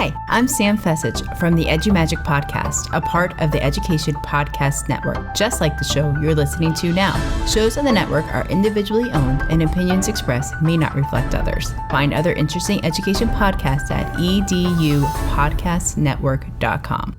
Hi, I'm Sam Fessich from the EduMagic podcast, a part of the Education Podcast Network, just like the show you're listening to now. Shows on the network are individually owned and opinions expressed may not reflect others. Find other interesting education podcasts at edupodcastnetwork.com.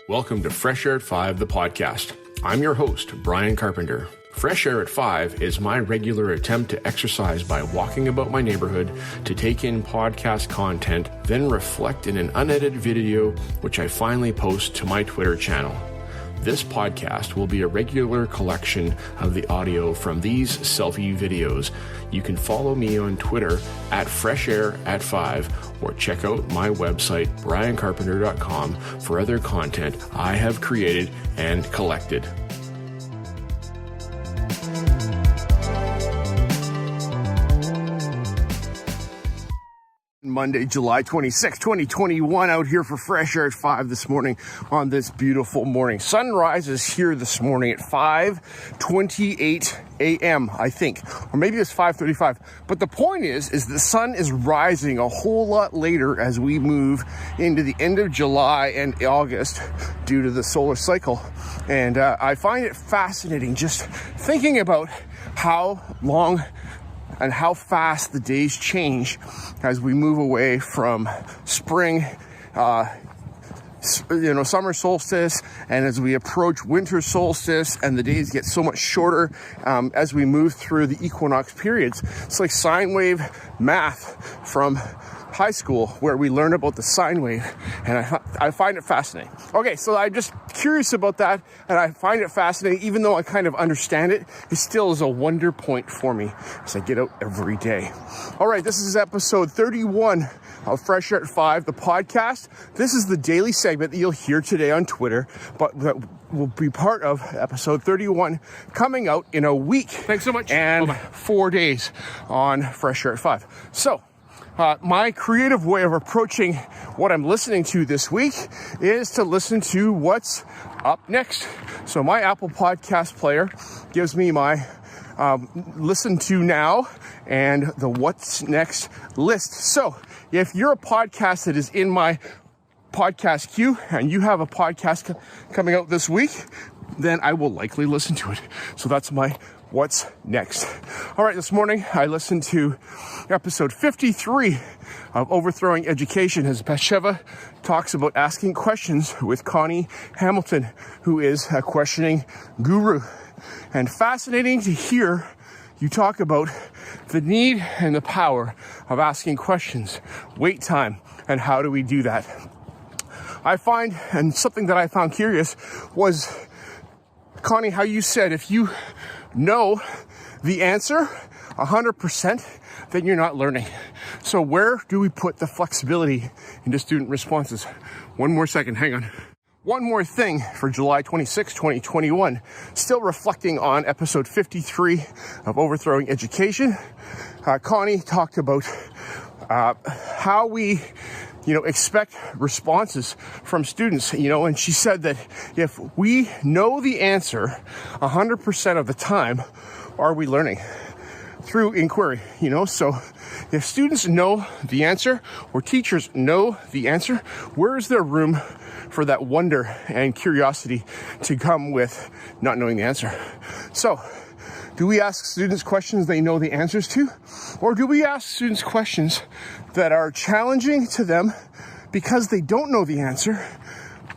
Welcome to Fresh Air at 5, the podcast. I'm your host, Bryon Carpenter. Fresh Air at 5 is my regular attempt to exercise by walking about my neighborhood, to take in podcast content, then reflect in an unedited video, which I finally post to my Twitter channel. This podcast will be a regular collection of the audio from these selfie videos. You can follow me on Twitter at FreshAirAtFive or check out my website, BryonCarpenter.com, for other content I have created and collected. Monday, July 26, 2021, out here for Fresh Air at 5 this morning on this beautiful morning. Sunrise is here this morning at 5:28 a.m., I think, or maybe it's 5:35. But the point is the sun is rising a whole lot later as we move into the end of July and August due to the solar cycle. And I find it fascinating just thinking about how long and how fast the days change as we move away from spring, summer solstice, and as we approach winter solstice, and the days get so much shorter as we move through the equinox periods. It's like sine wave math from high school, where we learn about the sine wave, and I find it fascinating. Okay, so I'm just curious about that, and I find it fascinating. Even though I kind of understand it, it still is a wonder point for me as I get out every day. All right, this is episode 31 of Fresh Air at 5, the podcast. This is the daily segment that you'll hear today on Twitter, but that will be part of episode 31 coming out in a week. Thanks so much. And Bye-bye. 4 days on Fresh Air at 5. So, my creative way of approaching what I'm listening to this week is to listen to what's up next. So my Apple Podcast player gives me my listen to now and the what's next list. So if you're a podcast that is in my podcast queue and you have a podcast coming out this week, then I will likely listen to it. So that's my what's next. All right, this morning I listened to episode 53 of Overthrowing Education as Bathsheba talks about asking questions with Connie Hamilton, who is a questioning guru. And fascinating to hear you talk about the need and the power of asking questions, wait time, and how do we do that. I find, and something that I found curious was, Connie, how you said if you know the answer 100%, then you're not learning. So where do we put the flexibility into student responses? One more second, hang on. One more thing for July 26, 2021, still reflecting on episode 53 of Overthrowing Education. Connie talked about how we expect responses from students, and she said that if we know the answer 100% of the time, are we learning? Through inquiry, so if students know the answer or teachers know the answer, where is there room for that wonder and curiosity to come with not knowing the answer? So, do we ask students questions they know the answers to? Or do we ask students questions that are challenging to them because they don't know the answer,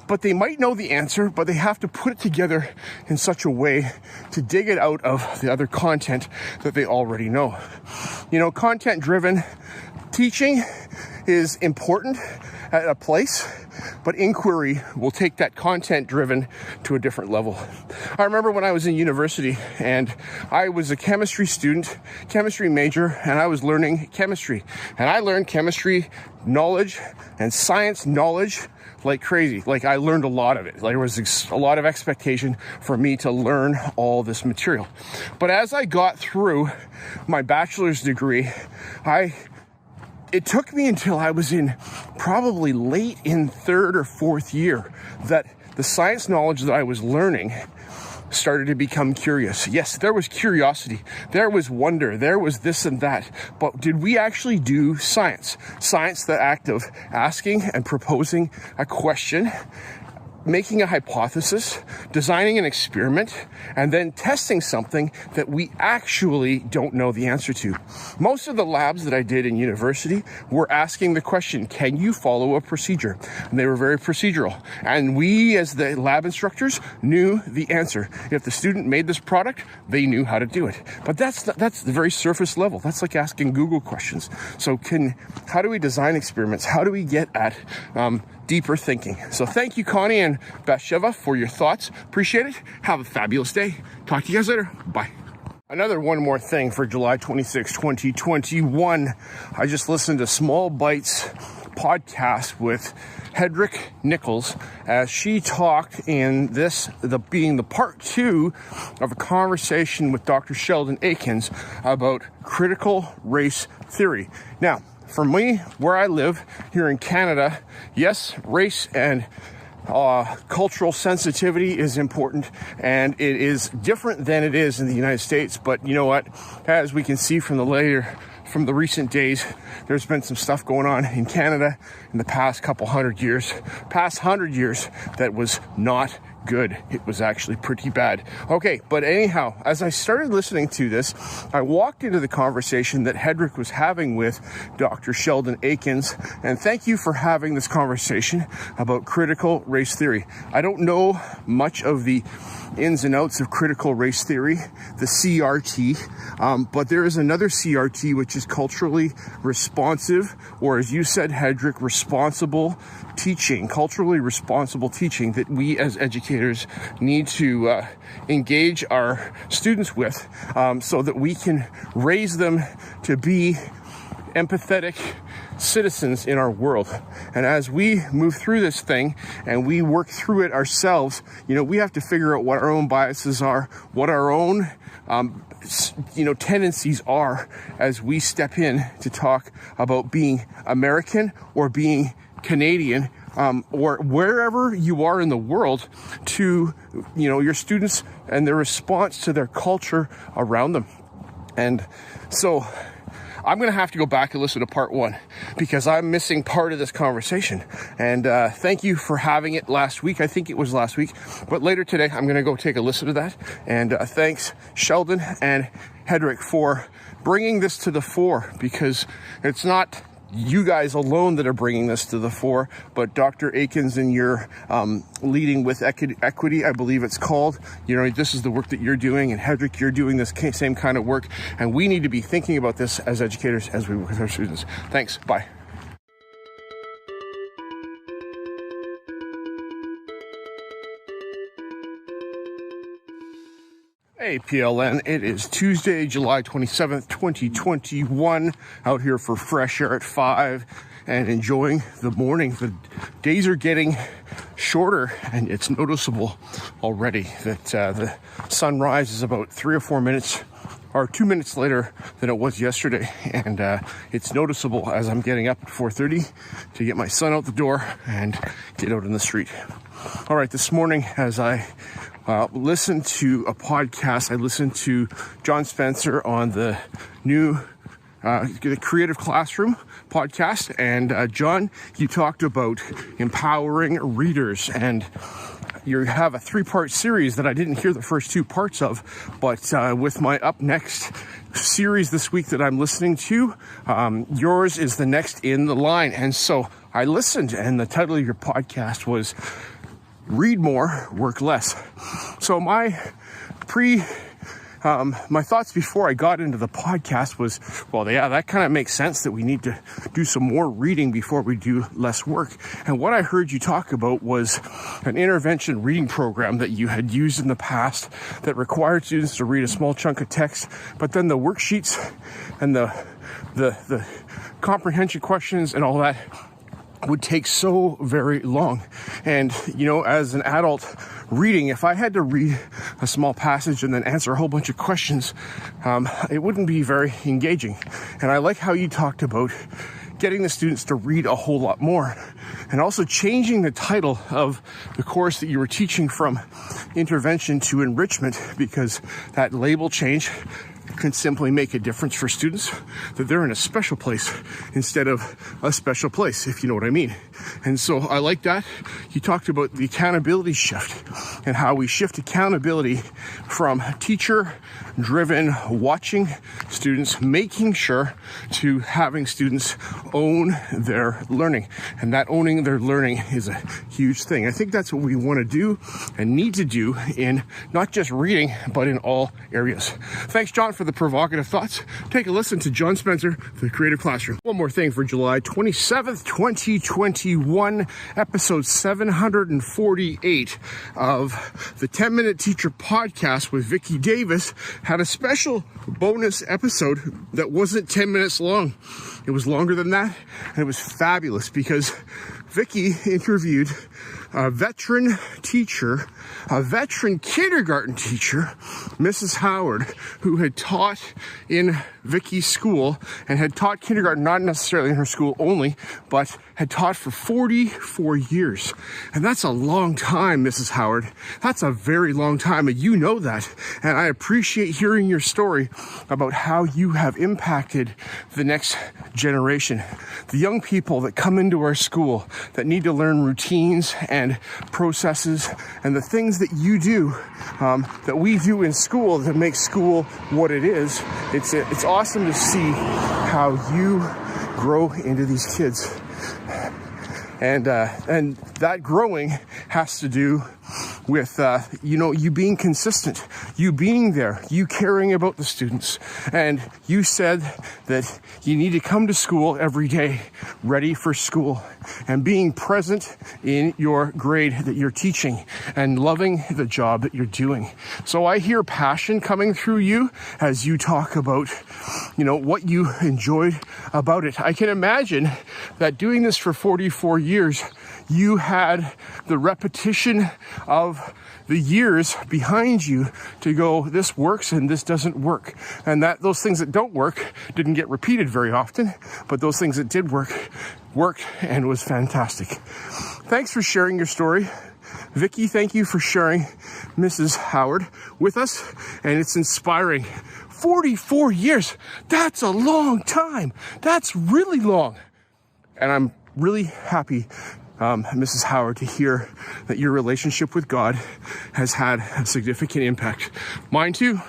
but they might know the answer, but they have to put it together in such a way to dig it out of the other content that they already know? Content-driven teaching is important at a place, but inquiry will take that content-driven to a different level. I remember when I was in university and I was a chemistry student, chemistry major, and I was learning chemistry. And I learned chemistry knowledge and science knowledge like crazy. Like, I learned a lot of it. There was a lot of expectation for me to learn all this material. But as I got through my bachelor's degree, it took me until I was in probably late in third or fourth year that the science knowledge that I was learning started to become curious. Yes, there was curiosity, there was wonder, there was this and that, but did we actually do science? Science, the act of asking and proposing a question, making a hypothesis, designing an experiment, and then testing something that we actually don't know the answer to. Most of the labs that I did in university were asking the question, can you follow a procedure? And they were very procedural. And we, as the lab instructors, knew the answer. If the student made this product, they knew how to do it. But that's the very surface level. That's like asking Google questions. So how do we design experiments? How do we get at deeper thinking? So thank you, Connie and Bathsheba, for your thoughts. Appreciate it. Have a fabulous day. Talk to you guys later. Bye. One more thing for July 26, 2021. I just listened to Small Bites podcast with Hedrick Nichols as she talked in being the part 2 of a conversation with Dr. Sheldon Eakins about critical race theory. Now, for me, where I live here in Canada, yes, race and cultural sensitivity is important, and it is different than it is in the United States. But you know what? As we can see from the recent days, there's been some stuff going on in Canada in the past 100 years that was not good. It was actually pretty bad. Okay, but anyhow, as I started listening to this, I walked into the conversation that Hedrick was having with Dr. Sheldon Eakins, and thank you for having this conversation about critical race theory. I don't know much of the ins and outs of critical race theory, the CRT, but there is another CRT which is culturally responsive, or as you said, Hedrick, responsible teaching, culturally responsible teaching that we as educators need to engage our students with, so that we can raise them to be empathetic citizens in our world. And as we move through this thing and we work through it ourselves, we have to figure out what our own biases are, what our own tendencies are as we step in to talk about being American or being Canadian, or wherever you are in the world, to your students and their response to their culture around them. And so I'm going to have to go back and listen to part 1 because I'm missing part of this conversation. And thank you for having it last week. I think it was last week. But later today, I'm going to go take a listen to that. And thanks, Sheldon and Hedrick, for bringing this to the fore, because it's not you guys alone that are bringing this to the fore, but Dr. Eakins and your leading with equity, I believe it's called. This is the work that you're doing, and Hedrick, you're doing this same kind of work, and we need to be thinking about this as educators as we work with our students. Thanks. Bye. Hey PLN, it is Tuesday, July 27th, 2021, out here for Fresh Air at 5 and enjoying the morning. The days are getting shorter, and it's noticeable already that the sunrise is about 3 or 4 minutes or 2 minutes later than it was yesterday. And it's noticeable as I'm getting up at 4:30 to get my son out the door and get out in the street. All right, this morning as I listened to a podcast, I listened to John Spencer on the new the Creative Classroom podcast. And John, you talked about empowering readers, and you have a 3-part series that I didn't hear the first 2 parts of, but with my up next series this week that I'm listening to, yours is the next in the line. And so I listened, and the title of your podcast was Read More, Work Less. So my thoughts before I got into the podcast was, well, yeah, that kind of makes sense that we need to do some more reading before we do less work. And what I heard you talk about was an intervention reading program that you had used in the past that required students to read a small chunk of text, but then the worksheets and the comprehension questions and all that would take so very long. And, as an adult reading, if I had to read a small passage and then answer a whole bunch of questions, it wouldn't be very engaging. And I like how you talked about getting the students to read a whole lot more, and also changing the title of the course that you were teaching from intervention to enrichment, because that label change can simply make a difference for students, that they're in a special place instead of a special place, if you know what I mean. And so I like that. You talked about the accountability shift and how we shift accountability from teacher-driven watching students, making sure, to having students own their learning. And that owning their learning is a huge thing. I think that's what we want to do and need to do in not just reading, but in all areas. Thanks, John, for the provocative thoughts. Take a listen to John Spencer, The Creative Classroom. One more thing for July 27th, 2021, episode 748 of the 10-Minute Teacher Podcast with Vicki Davis had a special bonus episode that wasn't 10 minutes long. It was longer than that, and it was fabulous because Vicki interviewed a veteran teacher, a veteran kindergarten teacher, Mrs. Howard, who had taught in Vicki's school and had taught kindergarten, not necessarily in her school only, but had taught for 44 years. And that's a long time, Mrs. Howard. That's a very long time, and you know that. And I appreciate hearing your story about how you have impacted the next generation. The young people that come into our school that need to learn routines and processes and the things that you do, that we do in school that make school what it is. It's awesome to see how you grow into these kids. And that growing has to do with, you being consistent, you being there, you caring about the students. And you said that you need to come to school every day, ready for school, and being present in your grade that you're teaching and loving the job that you're doing. So I hear passion coming through you as you talk about, what you enjoyed about it. I can imagine that doing this for 44 years, you had the repetition of the years behind you to go, this works and this doesn't work. And that those things that don't work didn't get repeated very often, but those things that did work, worked and was fantastic. Thanks for sharing your story. Vicki, thank you for sharing Mrs. Howard with us, and it's inspiring. 44 years, that's a long time. That's really long. And I'm really happy, Mrs. Howard, to hear that your relationship with God has had a significant impact. Mine too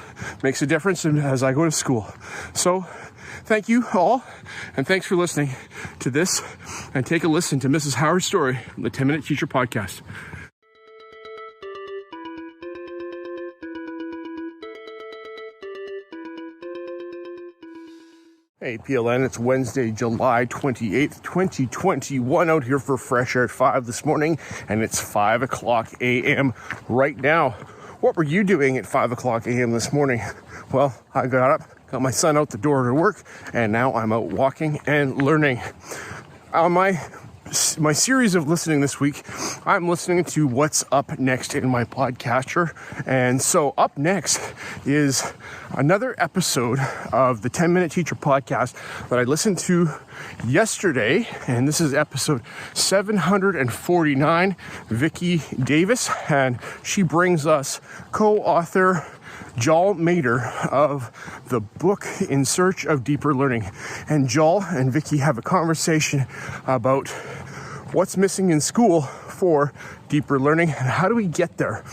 makes a difference as I go to school. So thank you all, and thanks for listening to this, and take a listen to Mrs. Howard's story on the 10-Minute Teacher Podcast. Hey PLN, it's Wednesday, July 28th, 2021, out here for Fresh Air at 5 this morning, and it's 5 o'clock a.m. right now. What were you doing at 5 o'clock a.m. this morning? Well, I got up, got my son out the door to work, and now I'm out walking and learning. My series of listening this week, I'm listening to what's up next in my podcatcher. And so up next is another episode of the 10-Minute Teacher Podcast that I listened to yesterday. And this is episode 749, Vicki Davis. And she brings us co-author Joel Mader of the book In Search of Deeper Learning. And Joel and Vicki have a conversation about what's missing in school for deeper learning and how do we get there.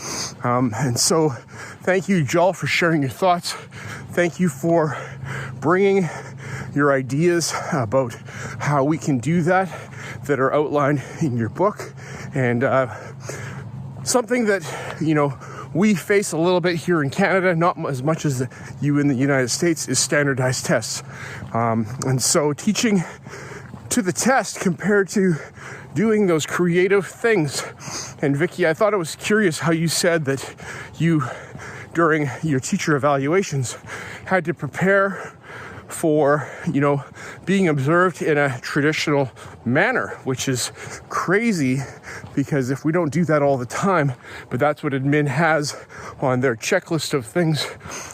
And so thank you, Joel, for sharing your thoughts. Thank you for bringing your ideas about how we can do that are outlined in your book. And something that, we face a little bit here in Canada, not as much as you in the United States, is standardized tests. And so teaching to the test compared to doing those creative things. And Vicki, I thought it was curious how you said that you, during your teacher evaluations, had to prepare for, being observed in a traditional manner, which is crazy because if we don't do that all the time, but that's what admin has on their checklist of things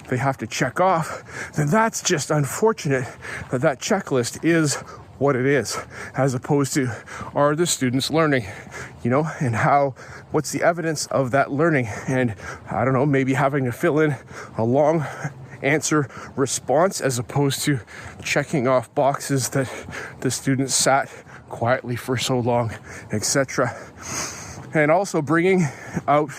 they have to check off, then that's just unfortunate that checklist is what it is, as opposed to, are the students learning, and what's the evidence of that learning? And I don't know, maybe having to fill in a long answer response as opposed to checking off boxes that the students sat quietly for so long, etc. And also bringing out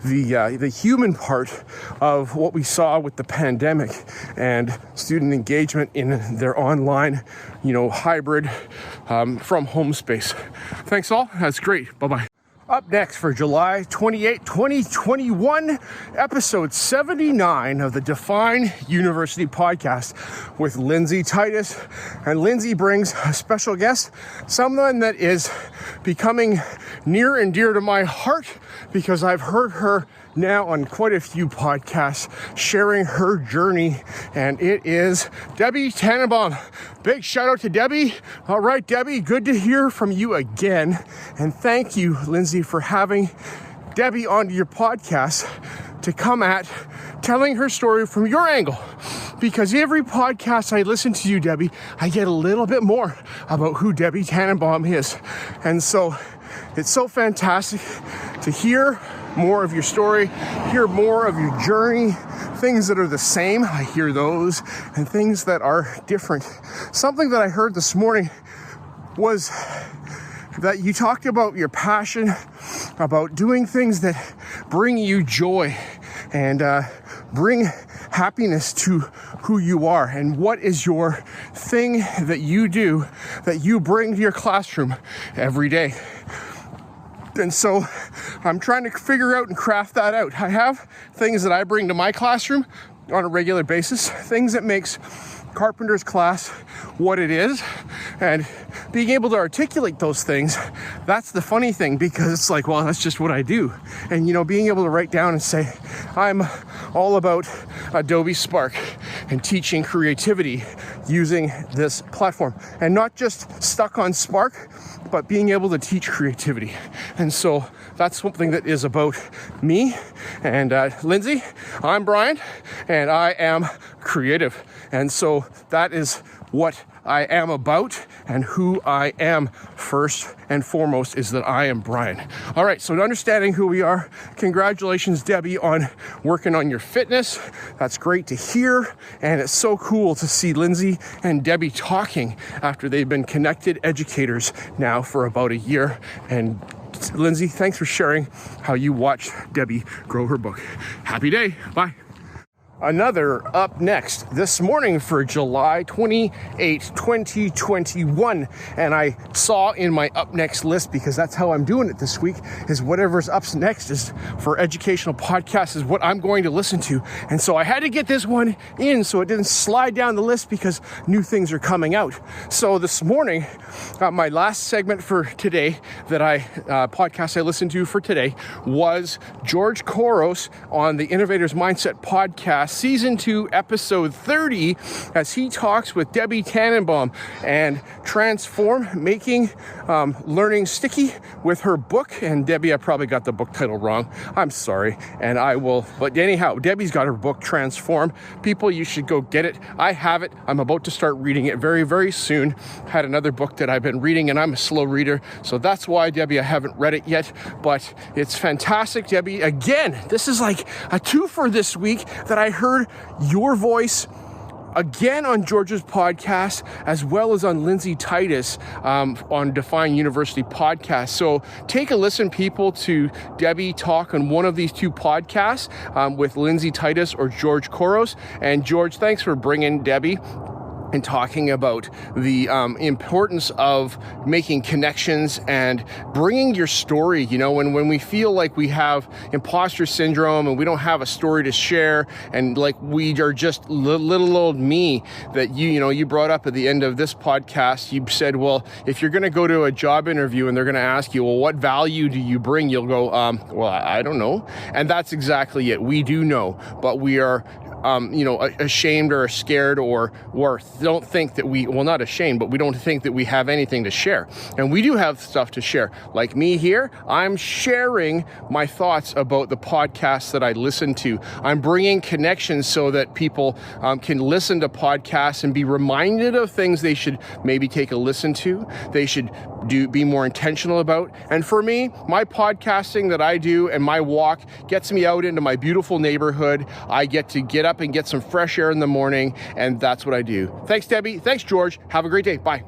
the human part of what we saw with the pandemic and student engagement in their online, hybrid from home space. Thanks all. That's great. Bye-bye. Up next for July 28, 2021, episode 79 of the Define University podcast with Lindsay Titus. And Lindsay brings a special guest, someone that is becoming near and dear to my heart because I've heard her now on quite a few podcasts sharing her journey, and it is Debbie Tannenbaum. Big shout out to Debbie. All right, Debbie, good to hear from you again. And thank you, Lindsay, for having Debbie onto your podcast to come at telling her story from your angle. Because every podcast I listen to you, Debbie, I get a little bit more about who Debbie Tannenbaum is. And so it's so fantastic to hear more of your story, hear more of your journey, things that are the same, I hear those, and things that are different. Something that I heard this morning was that you talked about your passion, about doing things that bring you joy and bring happiness to who you are. And what is your thing that you do that you bring to your classroom every day? And so I'm trying to figure out and craft that out. I have things that I bring to my classroom on a regular basis, things that makes Carpenter's class what it is, and being able to articulate those things, that's the funny thing, because it's like, well, that's just what I do. And being able to write down and say, I'm all about Adobe Spark and teaching creativity using this platform, and not just stuck on Spark, but being able to teach creativity. And so that's something that is about me. And Lindsay, I'm Bryon, and I am creative. And so that is what I am about, and who I am first and foremost is that I am Bryon. All right, so understanding who we are, congratulations, Debbie, on working on your fitness. That's great to hear, and it's so cool to see Lindsay and Debbie talking after they've been connected educators now for about a year. And Lindsay, thanks for sharing how you watched Debbie grow her book. Happy day. Bye. Another up next this morning for July 28, 2021. And I saw in my up next list, because that's how I'm doing it this week, is whatever's up next is for educational podcasts is what I'm going to listen to. And so I had to get this one in so it didn't slide down the list because new things are coming out. So this morning, my last segment for today that podcast I listened to for today was George Couros on the Innovators Mindset podcast, Season 2, Episode 30, as he talks with Debbie Tannenbaum and Transform, making learning sticky with her book. And Debbie, I probably got the book title wrong. I'm sorry. And I will, but anyhow, Debbie's got her book, Transform. People, you should go get it. I have it. I'm about to start reading it very, very soon. Had another book that I've been reading, and I'm a slow reader. So that's why, Debbie, I haven't read it yet, but it's fantastic, Debbie. Again, this is like a twofer this week that I heard your voice again on George's podcast, as well as on Lindsay Titus on Define University podcast. So take a listen, people, to Debbie talk on one of these two podcasts with Lindsay Titus or George Couros. And George, thanks for bringing Debbie and talking about the importance of making connections and bringing your story. You know, when we feel like we have imposter syndrome and we don't have a story to share, and like we are just little old me, that you brought up at the end of this podcast. You said, well, if you're going to go to a job interview and they're going to ask you, well, what value do you bring? You'll go, well, I don't know. And that's exactly it. We do know, but we are ashamed or scared or don't think that not ashamed, but we don't think that we have anything to share. And we do have stuff to share. Like me here, I'm sharing my thoughts about the podcasts that I listen to. I'm bringing connections so that people can listen to podcasts and be reminded of things they should maybe take a listen to. They should be more intentional about. And for me, my podcasting that I do and my walk gets me out into my beautiful neighborhood. I get to get up and get some fresh air in the morning, and that's what I do. Thanks, Debbie. Thanks, George. Have a great day. Bye.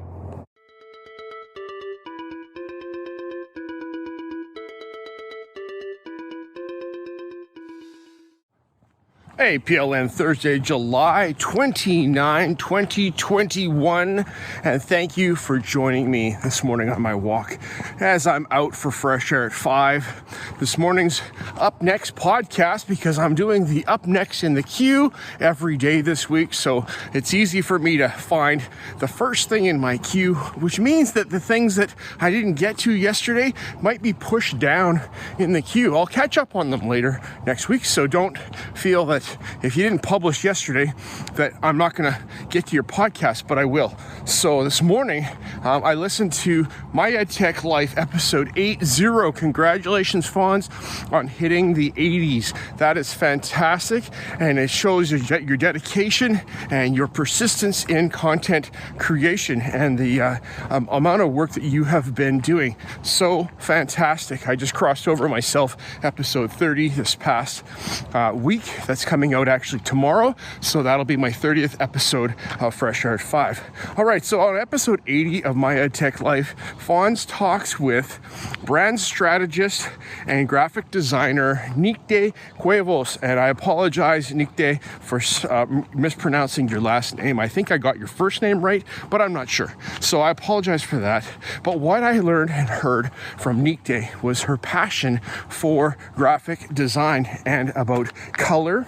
Hey, PLN Thursday, July 29, 2021, and thank you for joining me this morning on my walk as I'm out for Fresh Air at 5. This morning's Up Next podcast, because I'm doing the Up Next in the queue every day this week, so it's easy for me to find the first thing in my queue, which means that the things that I didn't get to yesterday might be pushed down in the queue. I'll catch up on them later next week, so don't feel that if you didn't publish yesterday that I'm not going to get to your podcast, but I will. So this morning, I listened to My EdTech Life episode 80. Congratulations, Fonz, on hitting the 80s. That is fantastic, and it shows your dedication and your persistence in content creation and the amount of work that you have been doing. So fantastic. I just crossed over myself episode 30 this past week. That's coming out actually tomorrow, so that'll be my 30th episode of Fresh Air at 5. All right, so on episode 80 of My EdTech Life, Fonz talks with brand strategist and graphic designer Nikde Cuevos, and I apologize, Nikde, for mispronouncing your last name. I think I got your first name right, but I'm not sure, so I apologize for that. But what I learned and heard from Nikde was her passion for graphic design and about color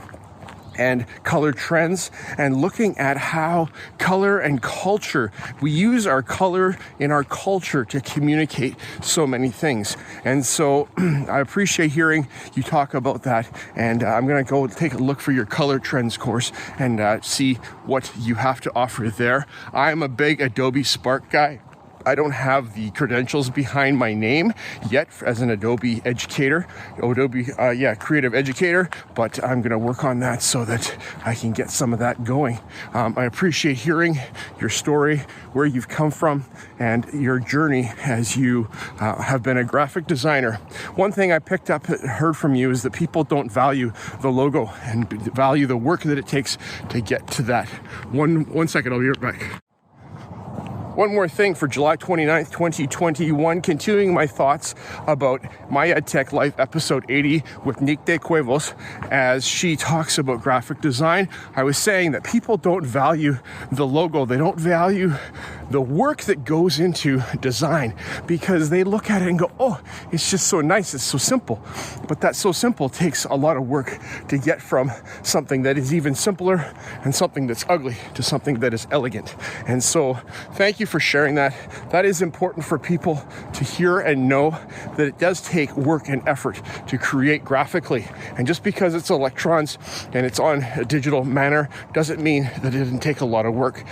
and color trends, and looking at how color and culture, we use our color in our culture to communicate so many things. And so I appreciate hearing you talk about that, and I'm going to go take a look for your color trends course and see what you have to offer there. I'm a big Adobe Spark guy. I don't have the credentials behind my name yet as an Adobe educator, creative educator, but I'm going to work on that so that I can get some of that going. I appreciate hearing your story, where you've come from, and your journey as you have been a graphic designer. One thing I heard from you is that people don't value the logo and value the work that it takes to get to that. One second, I'll be right back. One more thing for July 29th, 2021, continuing my thoughts about My EdTech Life episode 80 with Nikde Cuevos as she talks about graphic design. I was saying that people don't value the logo. They don't value the work that goes into design because they look at it and go, oh, it's just so nice, it's so simple. But that so simple takes a lot of work to get from something that is even simpler and something that's ugly to something that is elegant. And so thank you for sharing that. That is important for people to hear and know that it does take work and effort to create graphically. And just because it's electrons and it's on a digital manner doesn't mean that it didn't take a lot of work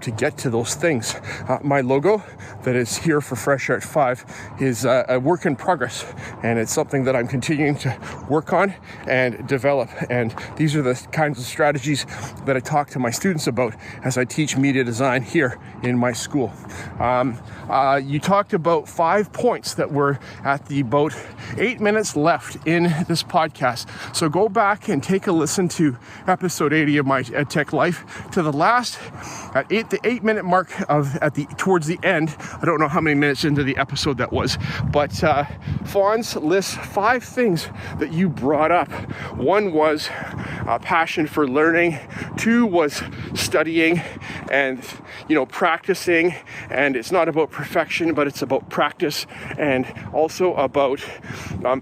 to get to those things. My logo that is here for Fresh Air at 5 is a work in progress, and it's something that I'm continuing to work on and develop. And these are the kinds of strategies that I talk to my students about as I teach media design here in my school. You talked about 5 points that were at the about 8 minutes left in this podcast. So go back and take a listen to episode 80 of My EdTech Life to the last at the 8 minute mark towards the end. I don't know how many minutes into the episode that was, but Fonz lists 5 things that you brought up. 1 was passion for learning. 2 was studying and practicing, and it's not about perfection, but it's about practice, and also about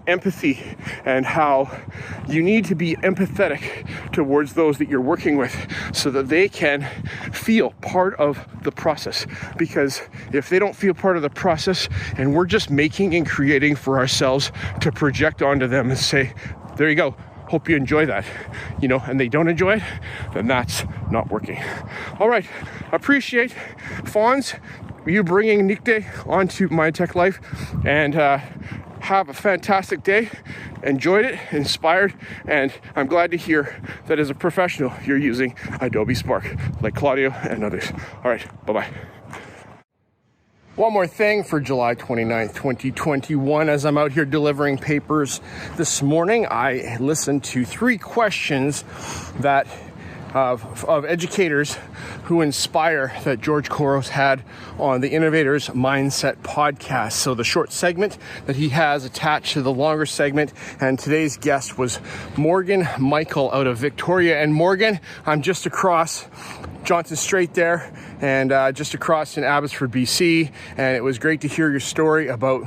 empathy and how you need to be empathetic towards those that you're working with so that they can feel part of the process. Because if they don't feel part of the process and we're just making and creating for ourselves to project onto them and say, there you go, hope you enjoy that, and they don't enjoy it, then that's not working. All right, appreciate Fonz, you bringing Nick Day onto my tech life, and have a fantastic day. Enjoyed it, inspired, and I'm glad to hear that as a professional, you're using Adobe Spark like Claudio and others. All right, bye-bye. One more thing for July 29th, 2021. As I'm out here delivering papers this morning, I listened to 3 questions that of educators who inspire that George Couros had on the Innovators Mindset podcast. So the short segment that he has attached to the longer segment, and today's guest was Morgane Michael out of Victoria. And Morgane, I'm just across Johnson Strait there, and just across in Abbotsford, BC, and it was great to hear your story about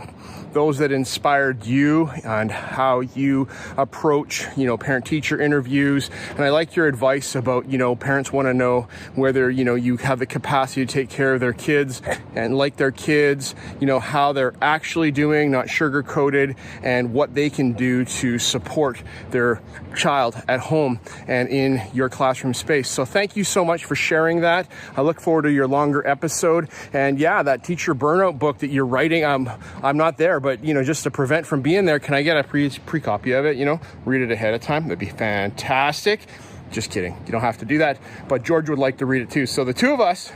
those that inspired you and how you approach, parent-teacher interviews. And I like your advice about, parents want to know whether, you have the capacity to take care of their kids and like their kids, how they're actually doing, not sugar-coated, and what they can do to support their child at home and in your classroom space. So thank you so much for sharing that. I look forward to your longer episode. And yeah, that teacher burnout book that you're writing, I'm not there, but just to prevent from being there, can I get a pre-copy of it? Read it ahead of time. That'd be fantastic. Just kidding. You don't have to do that, but George would like to read it too. So the two of us,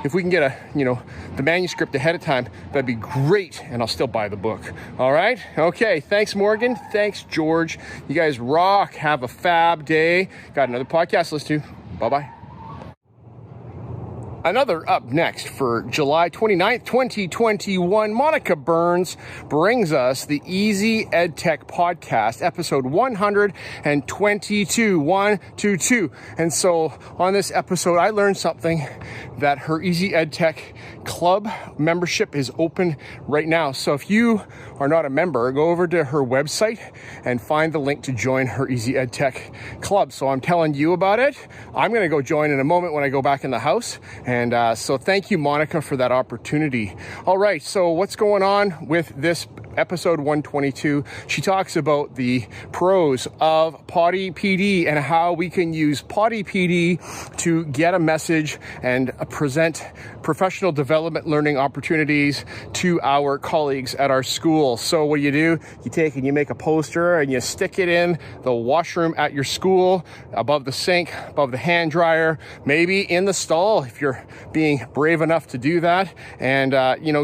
if we can get the manuscript ahead of time, that'd be great. And I'll still buy the book. All right. Okay. Thanks, Morgane. Thanks, George. You guys rock. Have a fab day. Got another podcast to listen to. Bye-bye. Another up next for July 29th, 2021, Monica Burns brings us the Easy EdTech podcast, episode 122. And so on this episode, I learned something that her Easy EdTech club membership is open right now. So if you are not a member, go over to her website and find the link to join her Easy EdTech club. So I'm telling you about it. I'm going to go join in a moment when I go back in the house. And so thank you, Monica, for that opportunity. All right, so what's going on with this episode 122? She talks about the pros of Potty PD and how we can use Potty PD to get a message and present professional development learning opportunities to our colleagues at our school. So what do? You take and you make a poster and you stick it in the washroom at your school, above the sink, above the hand dryer, maybe in the stall if you're being brave enough to do that, and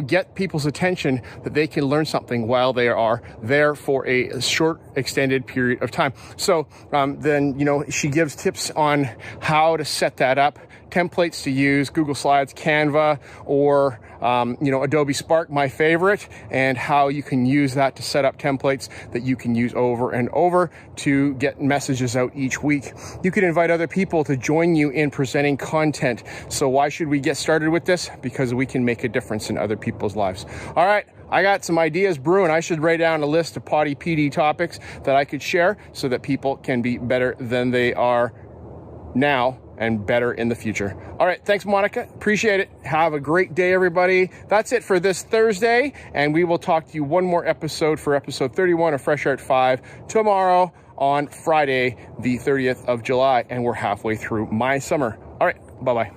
get people's attention that they can learn something while they are there for a short extended period of time. So then she gives tips on how to set that up, templates to use, Google Slides, Canva, or Adobe Spark, my favorite, and how you can use that to set up templates that you can use over and over to get messages out each week. You can invite other people to join you in presenting content. So why should we get started with this? Because we can make a difference in other people's lives. All right. I got some ideas brewing. I should write down a list of Potty PD topics that I could share so that people can be better than they are now and better in the future. All right. Thanks, Monica. Appreciate it. Have a great day, everybody. That's it for this Thursday. And we will talk to you one more episode for episode 31 of Fresh Air at 5 tomorrow on Friday, the 30th of July. And we're halfway through my summer. All right. Bye-bye.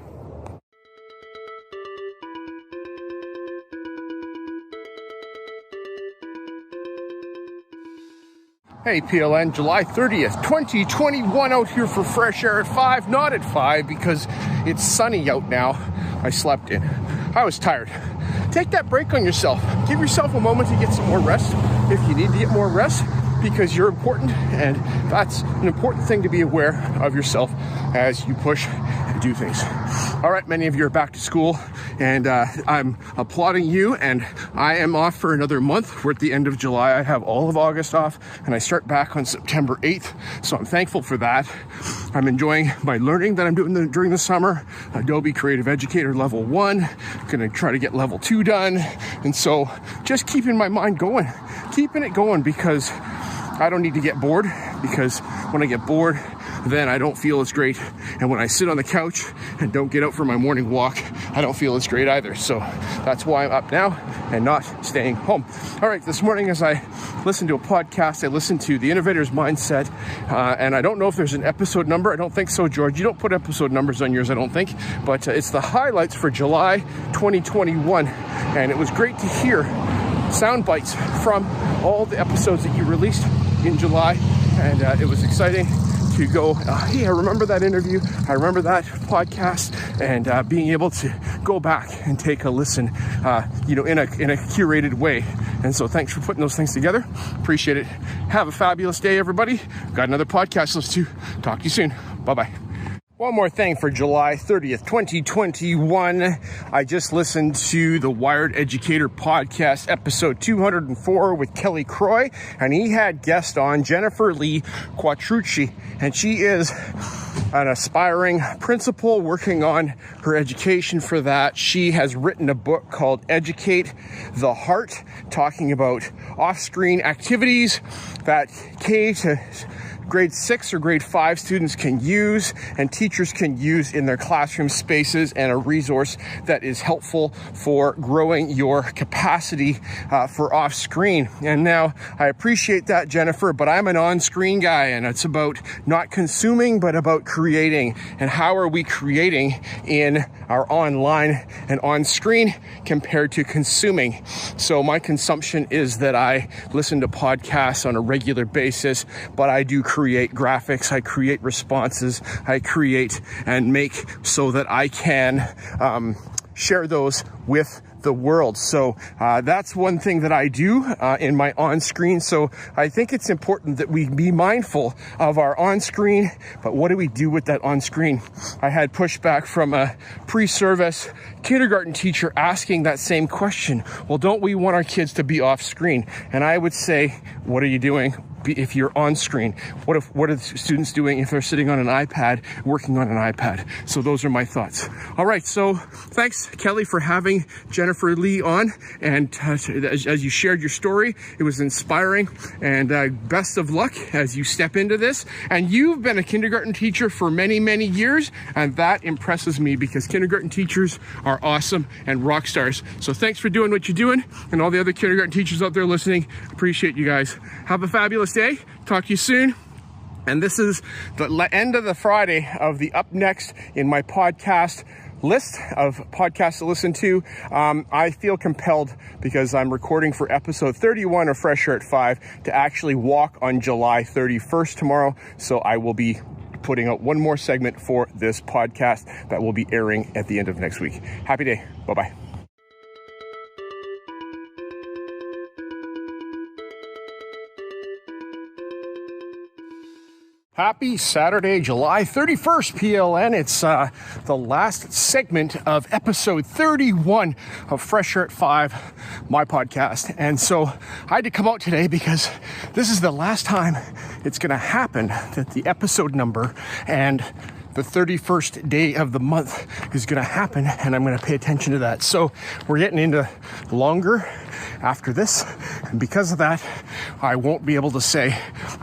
Hey PLN, July 30th, 2021 out here for Fresh Air at 5, not at 5 because it's sunny out now. I slept in. I was tired. Take that break on yourself. Give yourself a moment to get some more rest if you need to get more rest, because you're important, and that's an important thing to be aware of yourself as you push and do things. All right, many of you are back to school, and I'm applauding you, and I am off for another month. We're at the end of July. I have all of August off, and I start back on September 8th, so I'm thankful for that. I'm enjoying my learning that I'm doing during the summer. Adobe Creative Educator Level 1. I'm going to try to get Level 2 done, and so just keeping my mind going, keeping it going, because I don't need to get bored. because when I get bored, then I don't feel as great. And when I sit on the couch and don't get out for my morning walk, I don't feel as great either. So that's why I'm up now and not staying home. All right, this morning as I listened to a podcast, I listened to the Innovators Mindset, and I don't know if there's an episode number. I don't think so, George. You don't put episode numbers on yours, I don't think. But it's the highlights for July 2021. And it was great to hear sound bites from all the episodes that you released in July. And it was exciting to go, hey, I remember that interview. I remember that podcast, and being able to go back and take a listen, in a curated way. And so thanks for putting those things together. Appreciate it. Have a fabulous day, everybody. Got another podcast to listen to. Talk to you soon. Bye-bye. One more thing for July 30th, 2021. I just listened to the Wired Educator podcast, episode 204 with Kelly Croy, and he had guest on Jennifer Lee Quattrucci, and she is an aspiring principal working on her education for that. She has written a book called Educate the Heart, talking about off-screen activities that K to grade 6 or grade 5 students can use and teachers can use in their classroom spaces, and a resource that is helpful for growing your capacity for off-screen. And now I appreciate that, Jennifer, but I'm an on-screen guy, and it's about not consuming, but about creating. And how are we creating in our online and on-screen compared to consuming? So my consumption is that I listen to podcasts on a regular basis, but I do create graphics, I create responses, I create and make so that I can share those with the world. So that's one thing that I do in my on-screen. So I think it's important that we be mindful of our on-screen, but what do we do with that on-screen? I had pushback from a pre-service kindergarten teacher asking that same question. Well, don't we want our kids to be off-screen? And I would say, what are you doing if you're on screen? What are the students doing if they're sitting on an iPad, working on an iPad? So those are my thoughts. All right, so thanks, Kelly, for having Jennifer Lee on, and as you shared your story, it was inspiring, and best of luck as you step into this. And you've been a kindergarten teacher for many, many years, and that impresses me because kindergarten teachers are awesome and rock stars. So thanks for doing what you're doing, and all the other kindergarten teachers out there listening, appreciate you guys. Have a fabulous day. Talk to you soon. And this is the end of the Friday of the Up Next in my podcast list of podcasts to listen to. I feel compelled, because I'm recording for episode 31 of Fresh Air at 5, to actually walk on July 31st tomorrow. So I will be putting out one more segment for this podcast that will be airing at the end of next week. Happy day. Bye-bye. Happy Saturday, July 31st, PLN. It's the last segment of episode 31 of Fresh Air at 5, my podcast. And so I had to come out today because this is the last time it's going to happen that the episode number and the 31st day of the month is going to happen, and I'm going to pay attention to that. So we're getting into longer after this, and because of that, I won't be able to say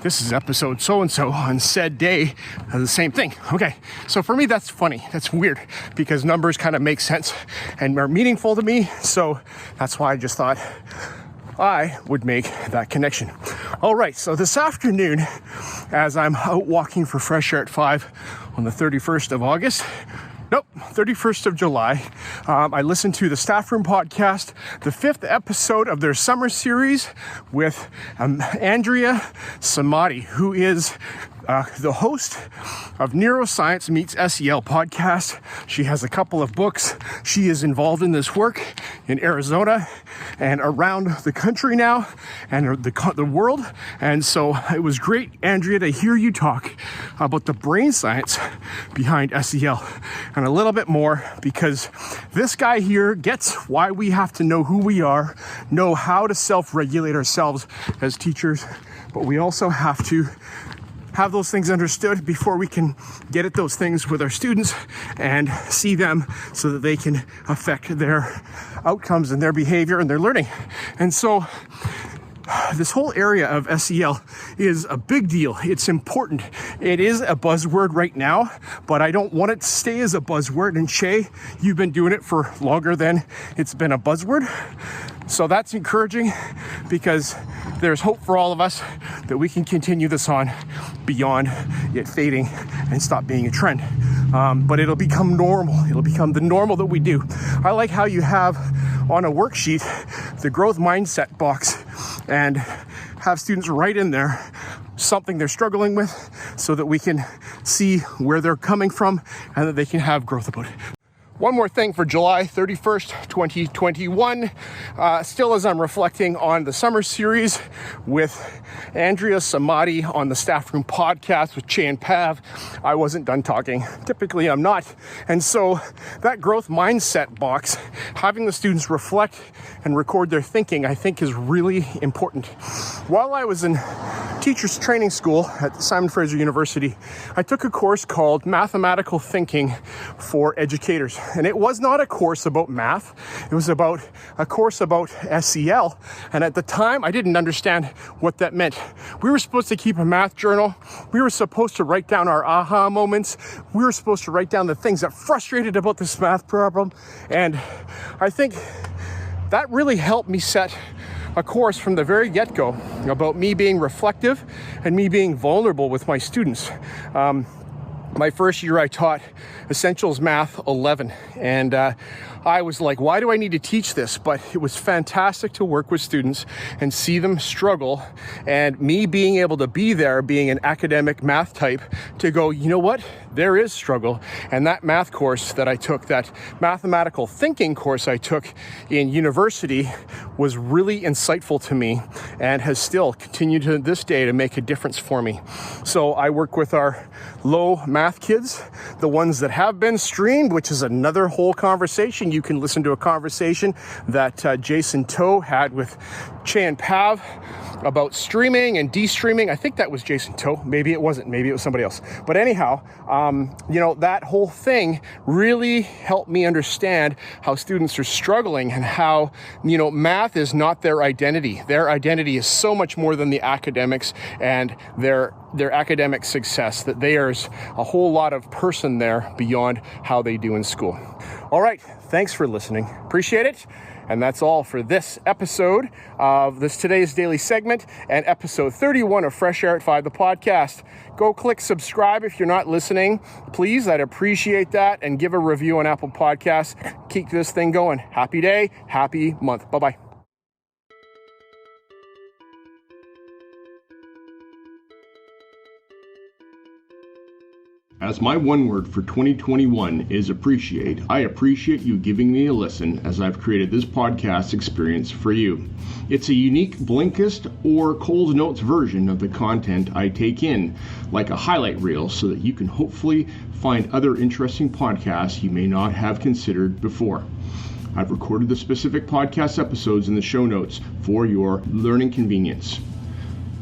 this is episode so-and-so on said day, the same thing. Okay, so for me, that's funny. That's weird, because numbers kind of make sense and are meaningful to me, so that's why I just thought I would make that connection. All right, so this afternoon, as I'm out walking for Fresh Air at 5 on the 31st of August, 31st of July, I listened to the Staff Room podcast, the 5th episode of their summer series with Andrea Samadi, who is the host of Neuroscience Meets SEL podcast. She has a couple of books. She is involved in this work in Arizona and around the country now and the world. And so it was great, Andrea, to hear you talk about the brain science behind SEL and a little bit more, because this guy here gets why we have to know who we are, know how to self-regulate ourselves as teachers, but we also have to have those things understood before we can get at those things with our students and see them so that they can affect their outcomes and their behavior and their learning. And so this whole area of SEL is a big deal. It's important. It is a buzzword right now, but I don't want it to stay as a buzzword. And Shay, you've been doing it for longer than it's been a buzzword. So that's encouraging because there's hope for all of us that we can continue this on beyond it fading and stop being a trend. But it'll become normal. It'll become the normal that we do. I like how you have on a worksheet the growth mindset box and have students write in there something they're struggling with so that we can see where they're coming from and that they can have growth about it. One more thing for July 31st, 2021. Still as I'm reflecting on the summer series with Andrea Samadi on the Staff Room podcast with Chay and Pav, I wasn't done talking. Typically I'm not. And so that growth mindset box, having the students reflect and record their thinking, I think is really important. While I was in teachers training school at Simon Fraser University, I took a course called Mathematical Thinking for Educators. And it was not a course about math. It was about a course about SEL. And at the time, I didn't understand what that meant. We were supposed to keep a math journal. We were supposed to write down our aha moments. We were supposed to write down the things that frustrated about this math problem. And I think that really helped me set a course from the very get-go about me being reflective and me being vulnerable with my students. My first year I taught Essentials Math 11, and I was like, why do I need to teach this? But it was fantastic to work with students and see them struggle, and me being able to be there, being an academic math type, to go, you know what? There is struggle. And that math course that I took, that mathematical thinking course I took in university, was really insightful to me and has still continued to this day to make a difference for me. So I work with our low math kids, the ones that have been streamed, which is another whole conversation. You can listen to a conversation that Jason Toe had with Chay and Pav about streaming and de-streaming. I think that was Jason Toe. Maybe it wasn't. Maybe it was somebody else. But anyhow, that whole thing really helped me understand how students are struggling and how, math is not their identity. Their identity is so much more than the academics and their academic success, that there's a whole lot of person there beyond how they do in school. All right. Thanks for listening. Appreciate it. And that's all for this episode of today's daily segment and episode 31 of Fresh Air at 5, the podcast. Go click subscribe if you're not listening. Please, I'd appreciate that. And give a review on Apple Podcasts. Keep this thing going. Happy day, happy month. Bye-bye. As my one word for 2021 is appreciate, I appreciate you giving me a listen as I've created this podcast experience for you. It's a unique Blinkist or Coles Notes version of the content I take in, like a highlight reel, so that you can hopefully find other interesting podcasts you may not have considered before. I've recorded the specific podcast episodes in the show notes for your learning convenience.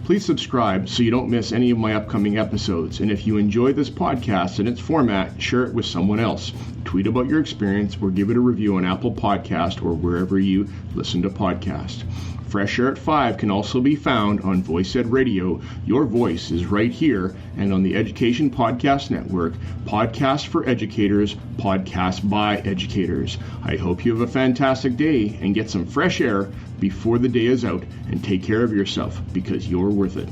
Please subscribe so you don't miss any of my upcoming episodes. And if you enjoy this podcast and its format, share it with someone else. Tweet about your experience or give it a review on Apple Podcast or wherever you listen to podcasts. Fresh Air at 5 can also be found on Voice Ed Radio. Your voice is right here, and on the Education Podcast Network, Podcasts for Educators, Podcasts by Educators. I hope you have a fantastic day and get some fresh air before the day is out, and take care of yourself because you're worth it.